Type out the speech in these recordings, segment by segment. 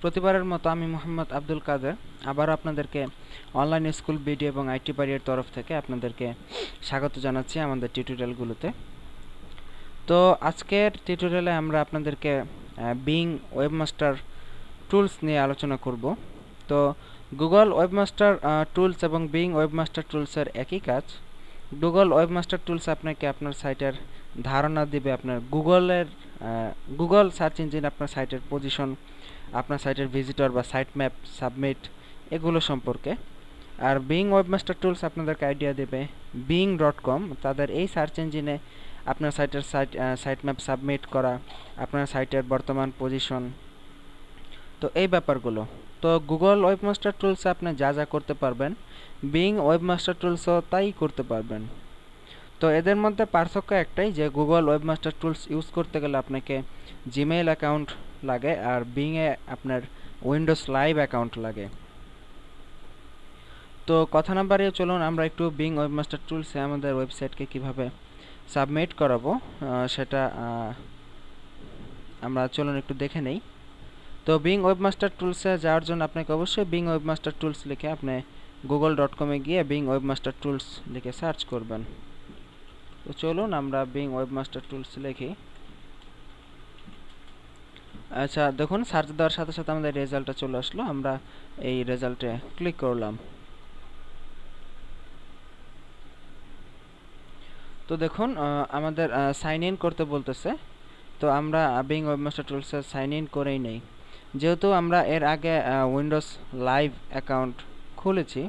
প্রতিবারের মতো আমি মোহাম্মদ আব্দুল কাদের আবারও আপনাদেরকে অনলাইন স্কুল বিডি এবং আইটি বাড়ির তরফ থেকে আপনাদেরকে স্বাগত জানাচ্ছি আমাদের টিউটোরিয়ালগুলোতে। তো আজকের টিউটোরিয়ালে আমরা আপনাদেরকে বিং ওয়েবমাস্টার টুলস নিয়ে আলোচনা করব। তো গুগল ওয়েবমাস্টার টুলস এবং বিং ওয়েবমাস্টার টুলসের একই কাজ। গুগল ওয়েবমাস্টার টুলস আপনাকে আপনার সাইটের ধারণা দিবে, আপনার গুগল সার্চ ইঞ্জিন আপনার সাইটের পজিশন, আপনার সাইটের ভিজিটর বা সাইট ম্যাপ, সাবমিট এগুলো সম্পর্কে। আর বিং ওয়েবমাস্টার টুলস আপনাদেরকে আইডিয়া দেবে bing.com, তাদের এই সার্চ ইঞ্জিনে আপনার সাইটের সাইট ম্যাপ সাবমিট করা, আপনার সাইটের বর্তমান পজিশন, তো এই ব্যাপারগুলো। তো গুগল ওয়েবমাস্টার টুলসে আপনি যা যা করতে পারবেন, বিং ওয়েবমাস্টার টুলসও তাই করতে পারবেন। তো এদের মধ্যে পার্থক্য একটাই, যে গুগল ওয়েবমাস্টার টুলস ইউজ করতে গেলে আপনাকে জিমেইল অ্যাকাউন্ট লাগে, আর বিংয়ে আপনার উইন্ডোজ লাইভ অ্যাকাউন্ট লাগে। তো কথা না বাড়িয়ে চলুন আমরা একটু বিং ওয়েবমাস্টার টুলসে আমাদের ওয়েবসাইটকে কিভাবে সাবমিট করাবো সেটা আমরা চলুন একটু দেখে নেই। তো বিং ওয়েবমাস্টার টুলসে যাওয়ার জন্য আপনাকে অবশ্যই বিং ওয়েবমাস্টার টুলস লিখে আপনি google.com-এ গিয়ে বিং ওয়েবমাস্টার টুলস লিখে সার্চ করবেন। তো চলুন আমরা বিং ওয়েবমাস্টার টুলস লিখি। আচ্ছা, দেখুন সার্চ দেওয়ার সাথে সাথে আমাদের রেজাল্টটা চলে আসলো, আমরা এই রেজাল্টে ক্লিক করলাম। তো দেখুন আমাদের সাইন ইন করতে বলতেছে। তো আমরা বিং ওয়েবমাস্টার টুলসে সাইন ইন করেই নেই, যেহেতু আমরা এর আগে উইন্ডোজ লাইভ অ্যাকাউন্ট খুলেছি।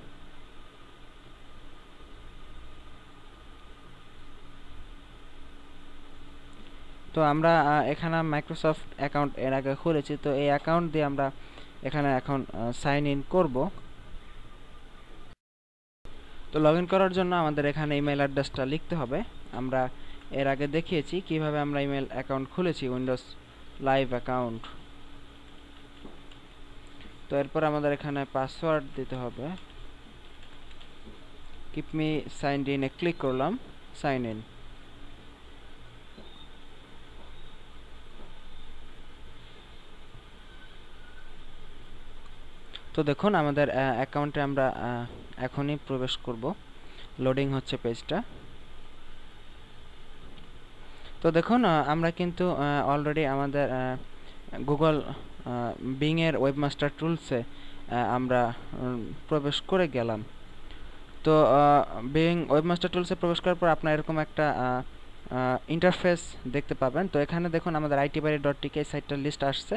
তো আমরা এখানে মাইক্রোসফট অ্যাকাউন্ট এর আগে খুলেছি, তো এই অ্যাকাউন্ট দিয়ে আমরা এখানে এখন সাইন ইন করব। তো লগ ইন করার জন্য আমাদের এখানে ইমেল অ্যাড্রেসটা লিখতে হবে। আমরা এর আগে দেখিয়েছি কিভাবে আমরা ইমেল অ্যাকাউন্ট খুলেছি, উইন্ডোজ লাইভ অ্যাকাউন্ট। তো এরপর আমাদের এখানে পাসওয়ার্ড দিতে হবে। Keep me signed in a click করলাম, সাইন ইন। তো দেখুন আমাদের অ্যাকাউন্টে আমরা এখনই প্রবেশ করব, লোডিং হচ্ছে পেজটা। তো দেখুন আমরা কিন্তু অলরেডি আমাদের গুগল বিং এর ওয়েবমাস্টার টুলসে আমরা প্রবেশ করে গেলাম। তো বিং ওয়েবমাস্টার টুলসে প্রবেশ করার পর আপনার এরকম একটা ইন্টারফেস দেখতে পাবেন। তো এখানে দেখুন আমাদের itbari.tk সাইটটার লিস্ট আসছে।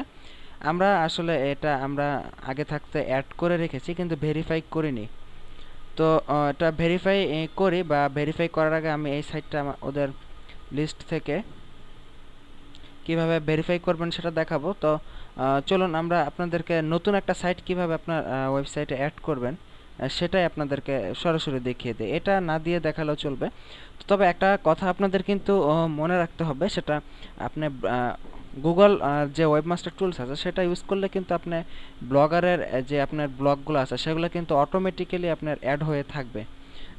আমরা আসলে এটা আমরা আগে থাকতে অ্যাড করে রেখেছি, কিন্তু ভেরিফাই করিনি। তো এটা ভেরিফাই করি, বা ভেরিফাই করার আগে আমি এই সাইটটা ওদের লিস্ট থেকে কিভাবে ভেরিফাই করবেন সেটা দেখাবো। তো চলুন আমরা আপনাদেরকে নতুন একটা সাইট কিভাবে আপনার ওয়েবসাইটে অ্যাড করবেন সেটাই আপনাদেরকে সরাসরি দেখিয়ে দিই। এটা না দিয়ে দেখালেও চলবে। তবে একটা কথা আপনাদের কিন্তু মনে রাখতে হবে, সেটা আপনি গুগল যে ওয়েবমাস্টার টুলস আছে সেটা ইউজ করলে কিন্তু আপনি ব্লগারের যে আপনার ব্লগগুলো আছে সেগুলো কিন্তু অটোমেটিক্যালি আপনার অ্যাড হয়ে থাকবে,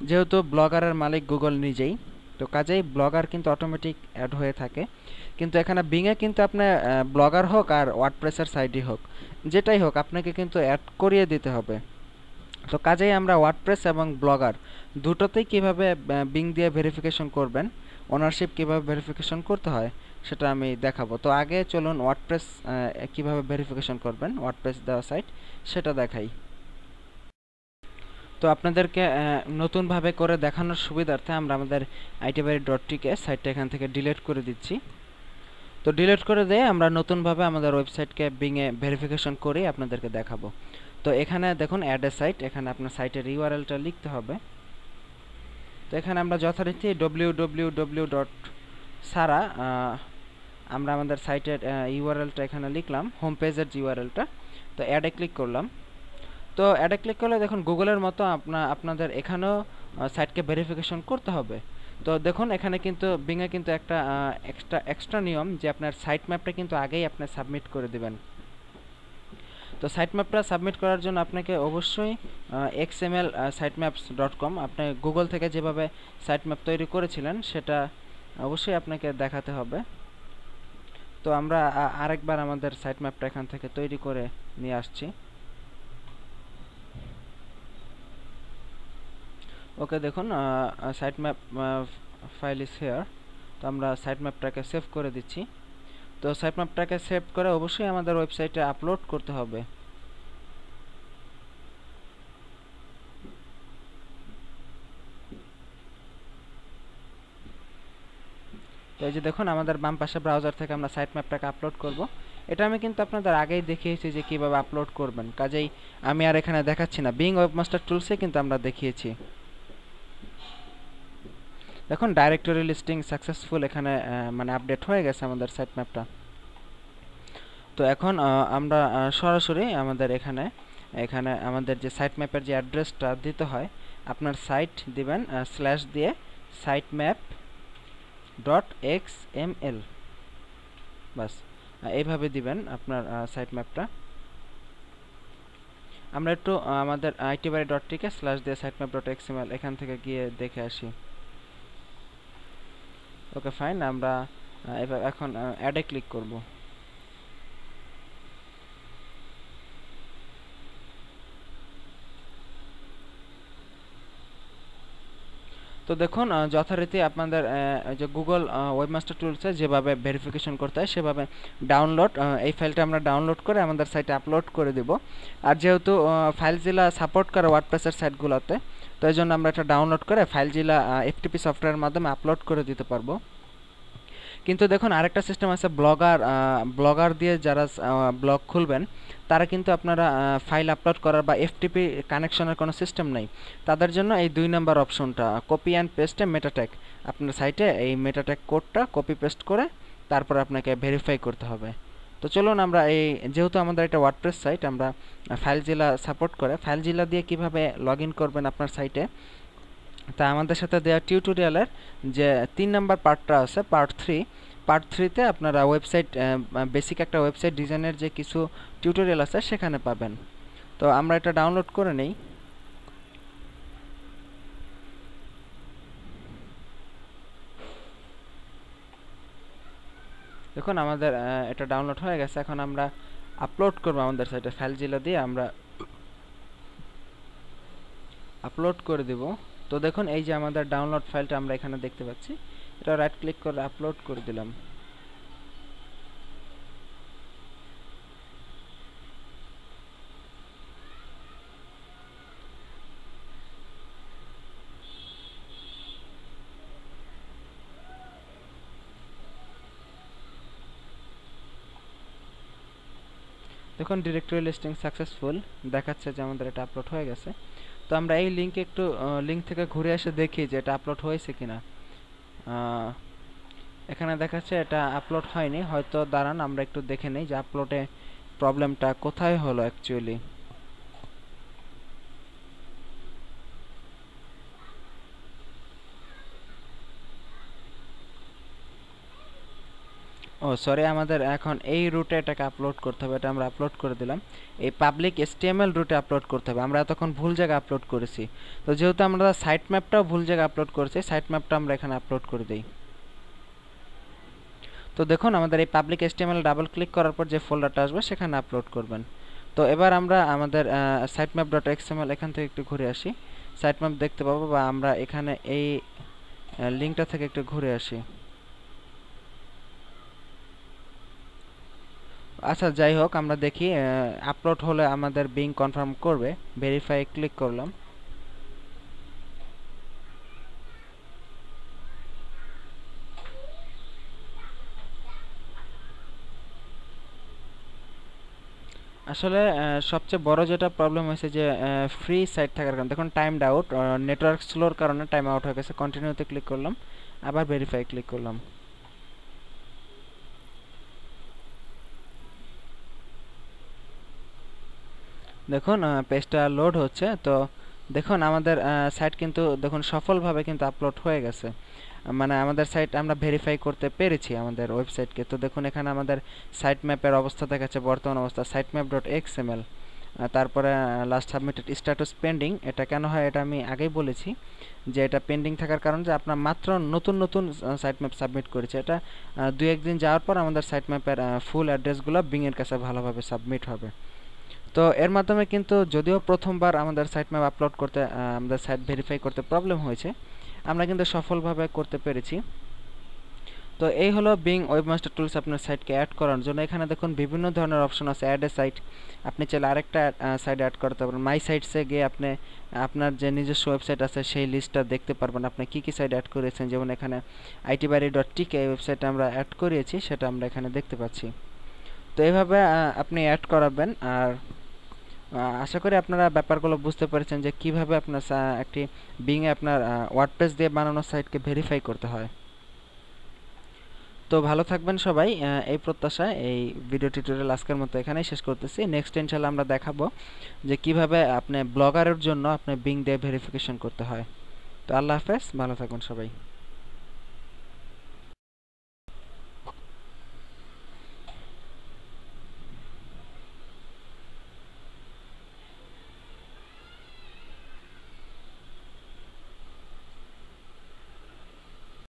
যেহেতু ব্লগারের মালিক গুগল নিজেই। তো কাজেই ব্লগার কিন্তু অটোমেটিক অ্যাড হয়ে থাকে। কিন্তু এখানে বিংয়ে কিন্তু আপনার ব্লগার হোক আর ওয়ার্ডপ্রেসের সাইটই হোক, যেটাই হোক আপনাকে কিন্তু অ্যাড করিয়ে দিতে হবে। তো কাজেই আমরা ওয়ার্ডপ্রেস এবং ব্লগার দুটোতেই কিভাবে বিং দিয়ে ভেরিফিকেশন করবেন, ওনারশিপ কিভাবে ভেরিফিকেশন করতে হয় সেটা আমি দেখাবো। তো আগে চলুন ওয়ার্ডপ্রেস কিভাবে ভেরিফিকেশন করবেন, ওয়ার্ডপ্রেস দেওয়া সাইট সেটা দেখাই। তো আপনাদেরকে নতুনভাবে করে দেখানোর সুবিধার্থে আমরা আমাদের itbari.tk সাইটটা এখান থেকে ডিলিট করে দিচ্ছি। তো ডিলিট করে দিয়ে আমরা নতুনভাবে আমাদের ওয়েবসাইটকে বিংয়ে ভেরিফিকেশন করে আপনাদেরকে দেখাবো। তো এখানে দেখুন অ্যাড এ সাইট, এখানে আপনার সাইটের ইউআরএলটা লিখতে হবে। তো এখানে আমরা যথারীতি www.sara আমরা আমাদের সাইটের ইউআরএলটা এখানে লিখলাম, হোম পেজের ইউআরএলটা। তো অ্যাডে ক্লিক করলাম। তো অ্যাডে ক্লিক করলে দেখুন গুগলের মতো আপনাদের এখানেও সাইটকে ভেরিফিকেশন করতে হবে। তো দেখুন এখানে কিন্তু বিংয়ে কিন্তু একটা এক্সট্রা নিয়ম, যে আপনার সাইট ম্যাপটা কিন্তু আগেই আপনি সাবমিট করে দেবেন। তো সাইট ম্যাপটা সাবমিট করার জন্য আপনাকে অবশ্যই xml-sitemaps.com আপনি গুগল থেকে যেভাবে সাইট ম্যাপ তৈরি করেছিলেন সেটা অবশ্যই আপনাকে দেখাতে হবে। তো আমরা আরেকবার আমাদের সাইট ম্যাপটা এখান থেকে তৈরি করে নিয়ে আসছি। ওকে, দেখুন site map file is here. তো আমরা সাইট ম্যাপটাকে সেভ করে দিচ্ছি। তো সাইট ম্যাপটাকে সেভ করে অবশ্যই আমাদের ওয়েবসাইটে আপলোড করতে হবে। তো এই যে দেখুন আমাদের বাম পাশে ব্রাউজার থেকে আমরা সাইট ম্যাপটাকে আপলোড করব। এটা আমি কিন্তু আপনাদের আগেই দেখিয়েছি যে কিভাবে আপলোড করবেন, কাজেই আমি আর এখানে দেখাচ্ছি না। বিং ওয়েবমাস্টার টুলসে কিন্তু আমরা দেখিয়েছি। দেখুন ডাইরেক্টরি লিস্টিং সাকসেসফুল, এখানে মানে আপডেট হয়ে গেছে আমাদের সাইট ম্যাপটা। তো এখন আমরা সরাসরি আমাদের এখানে আমাদের যে সাইট ম্যাপের যে অ্যাড্রেসটা দিতে হয়, আপনার সাইট দিবেন স্ল্যাশ দিয়ে sitemap.xml, বাস এইভাবে দিবেন আপনার সাইট ম্যাপটা। আমরা একটু আমাদের itbari.tk স্ল্যাশ দিয়ে sitemap.xml এখান থেকে গিয়ে দেখে আসি। ওকে ফাইন, আমরা এখন অ্যাডে ক্লিক করব। তো দেখুন যথারীতি আপনাদের যে গুগল ওয়েবমাস্টার টুলসে যেভাবে ভেরিফিকেশন করতে হয় সেভাবে ডাউনলোড, এই ফাইলটা আমরা ডাউনলোড করে আমাদের সাইটে আপলোড করে দেব। আর যেহেতু ফাইলজিলা সাপোর্ট করে ওয়ার্ডপ্রেসের সাইটগুলোতে, তো এই জন্য আমরা এটা ডাউনলোড করে ফাইলজিলা এফটিপি সফটওয়্যারের মাধ্যমে আপলোড করে দিতে পারবো। কিন্তু দেখুন আরেকটা সিস্টেম আছে, ব্লগার দিয়ে যারা ব্লগ খুলবেন তারা কিন্তু আপনারা ফাইল আপলোড করার বা এফটিপি কানেকশনের কোনো সিস্টেম নেই। তাদের জন্য এই 2 নম্বর অপশনটা, কপি অ্যান্ড পেস্টে মেটাট্যাগ, আপনার সাইটে এই মেটাট্যাগ কোডটা কপি পেস্ট করে তারপর আপনাকে ভেরিফাই করতে হবে। তো চলুন আমরা যেহেতু আমাদের এটা ওয়ার্ডপ্রেস সাইট, আমরা ফাইলজিলা সাপোর্ট করে ফাইলজিলা দিয়ে কিভাবে লগ ইন করবেন আপনার সাইটে তা আমাদের সাথে দেওয়া টিউটোরিয়ালের যে 3 নম্বর পার্টটা আছে, পার্ট 3তে আপনারা ওয়েবসাইট বেসিক একটা ওয়েবসাইট ডিজাইনের যে কিছু টিউটোরিয়াল আছে সেখানে পাবেন। তো আমরা এটা ডাউনলোড করে নেই। দেখুন আমাদের এটা ডাউনলোড হয়ে গেছে। এখন আমরা আপলোড করব আমাদের সাইটে, ফাইলজিলা দিয়ে আমরা আপলোড করে দেব। তো দেখুন এই যে আমাদের ডাউনলোড ফাইলটা আমরা এখানে দেখতে পাচ্ছি, এটা রাইট ক্লিক করে আপলোড করে দিলাম। দেখুন ডিরেক্টরি লিস্টিং সাকসেসফুল দেখাচ্ছে যে আমাদের এটা আপলোড হয়ে গেছে। তো আমরা এই লিংক থেকে ঘুরে এসে দেখি যে এটা আপলোড হয়েছে কিনা। এখানে দেখাচ্ছে এটা আপলোড হয়নি, হয়তো দাঁড়ান আমরা একটু দেখে নেই যে আপলোডে প্রবলেমটা কোথায় হলো অ্যাকচুয়ালি। ও সরি, আমাদের এখন এই রুটে এটাকে আপলোড করতে হবে। এটা আমরা আপলোড করে দিলাম, এই পাবলিক HTML রুটে আপলোড করতে হবে। আমরা এতক্ষণ ভুল জায়গায় আপলোড করেছি, তো যেহেতু আমরা সাইট ম্যাপটাও ভুল জায়গায় আপলোড করেছি, সাইট ম্যাপটা আমরা এখানে আপলোড করে দিই। তো দেখুন আমাদের এই পাবলিক HTML ডাবল ক্লিক করার পর যে ফোল্ডারটা আসবে সেখানে আপলোড করবেন। তো এবার আমরা আমাদের sitemap.xml এখান থেকে একটু ঘুরে আসি, সাইট ম্যাপ দেখতে পাবো, বা আমরা এখানে এই লিঙ্কটা থেকে একটু ঘুরে আসি। আচ্ছা যাই হোক, আমরা দেখি আপলোড হলে আমাদের বিং কনফার্ম করবে। ভেরিফাই ক্লিক করলাম। আসলে সবচেয়ে বড় যেটা প্রবলেম হয়েছে যে ফ্রি সাইট থাকার কারণে, দেখুন টাইমড আউট, নেটওয়ার্ক স্লোর কারণে টাইম আউট হয়ে গেছে। কন্টিনিউতে ক্লিক করলাম, আবার ভেরিফাই ক্লিক করলাম। দেখুন পেজটা লোড হচ্ছে। তো দেখুন আমাদের সাইট কিন্তু দেখুন সফলভাবে কিন্তু আপলোড হয়ে গেছে, মানে আমাদের সাইট আমরা ভেরিফাই করতে পেরেছি আমাদের ওয়েবসাইটকে। তো দেখুন এখানে আমাদের সাইট ম্যাপের অবস্থা দেখাচ্ছে, বর্তমান অবস্থা sitemap.xml। তারপরে লাস্ট সাবমিটেড স্ট্যাটাস পেন্ডিং, এটা কেন হয় এটা আমি আগেই বলেছি যে এটা পেন্ডিং থাকার কারণ যে আপনার মাত্র নতুন নতুন সাইট ম্যাপ সাবমিট করেছে, এটা 2-1 দিন যাওয়ার পর আমাদের সাইট ম্যাপের ফুল অ্যাড্রেসগুলো বিংয়ের কাছে ভালোভাবে সাবমিট হবে। তো এর মাধ্যমে কিন্তু যদিও প্রথমবার আমাদের সাইট ম্যাপ আপলোড করতে আমাদের সাইট ভেরিফাই করতে প্রবলেম হয়েছে, আমরা কিন্তু সফলভাবে করতে পেরেছি। তো এই হলো বিং ওয়েবমাস্টার টুলস আপনার সাইটকে অ্যাড করার জন্য। এখানে দেখুন বিভিন্ন ধরনের অপশন আছে। অ্যাড এ সাইট, আপনি চাইলে আরেকটা সাইট অ্যাড করতে পারেন। মাই সাইটসে গিয়ে আপনি আপনার যে নিজস্ব ওয়েবসাইট আছে সেই লিস্টটা দেখতে পারবেন আপনি কী কী সাইট অ্যাড করেছেন। যেমন এখানে itbari.tk এই ওয়েবসাইটে আমরা অ্যাড করিয়েছি, সেটা আমরা এখানে দেখতে পাচ্ছি। তো এইভাবে আপনি অ্যাড করাবেন। আর আশা করি আপনারা ব্যাপারগুলো বুঝতে পেরেছেন যে কিভাবে আপনার একটি বিংয়ে আপনার ওয়ার্ডপ্রেস দিয়ে বানানো সাইটকে ভেরিফাই করতে হয়। তো ভালো থাকবেন সবাই, এই প্রত্যাশায় এই ভিডিও টিউটোরিয়াল আজকের মতো এখানেই শেষ করতেছি। নেক্সট ইনশাআল্লাহ আমরা দেখাবো যে কিভাবে আপনি ব্লগারের জন্য আপনি বিং দিয়ে ভেরিফিকেশন করতে হয়। তো আল্লাহ হাফেজ, ভালো থাকবেন সবাই।